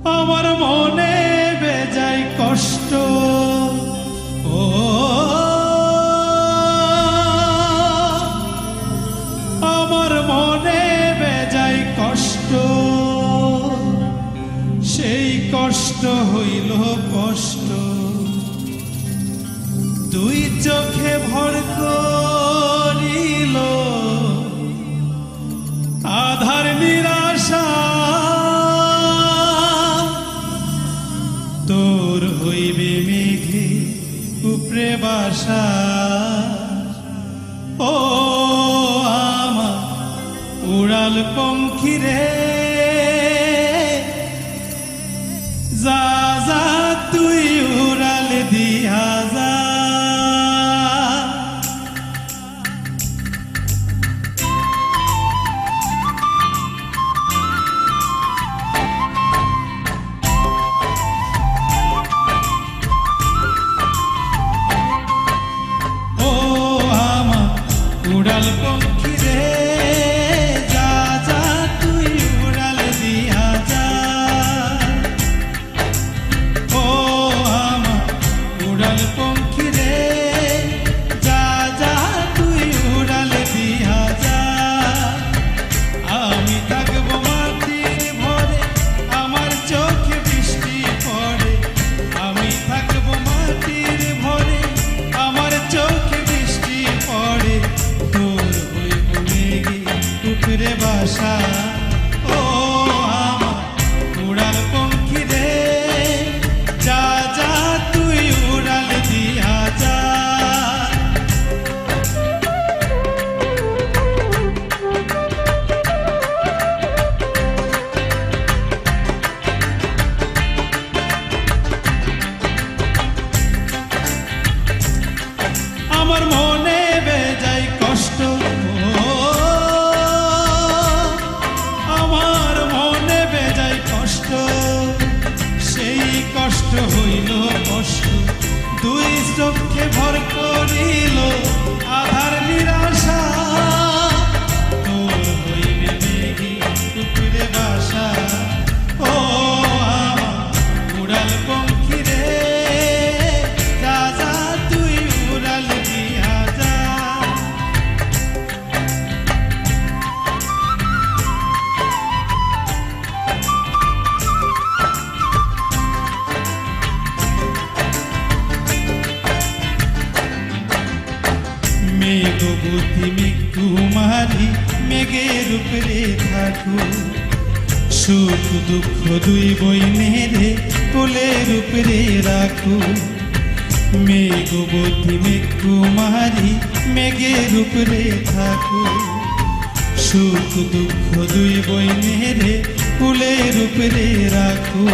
আমার মনে বেজায় কষ্ট, ও আমার মনে বেজায় কষ্ট, সেই কষ্ট হইল কষ্ট। দুই চোখে ভর করিল আধার নিরাশা, তোর হইবে মেঘে উপরে বাসা। ও আমার উড়াল পঙ্খী রে, যা যা তুই উড়াল দিয়া যা। উড়াল পঙ্খী রে, যা যা তুই উড়াল দিয়া যা। ও আমার উড়াল পঙ্খী রে, যা যা তুই উড়াল দিয়া যা। আমি থাকবো মাটির ভরে, আমার চোখে বৃষ্টি পড়ে। আমি থাকবো মাটির ভরে, আমার চোখে বৃষ্টি পড়ে। তোর হইব মেঘে উপরে বাসা। ও আমার উড়াল পঙ্খী রে, যা যা তুই উড়াল দিয়া যা। আমার মনে বেজায় কষ্ট, আমার মনে বেজায় কষ্ট, সেই কষ্ট হইল কষ্ট। দুই চোখে ভর করিল আধার নিরাশা, তোর হইবে মেঘে উপরে বাসা। ও আমার উড়াল পঙ্খী রে, যা যা তুই উড়াল দিয়া যা। মেঘ বুদ্ধি মেঘকুমারী, মেঘের উপরে থাকো। সুখ দুঃখ দুই বইনেরে কোলের উপরে রাখো। মেঘ বুদ্ধি মেঘকুমারী, মেঘের উপরে থাকো। সুখ দুঃখ দুই বইনেরে কোলের উপরে রাখো।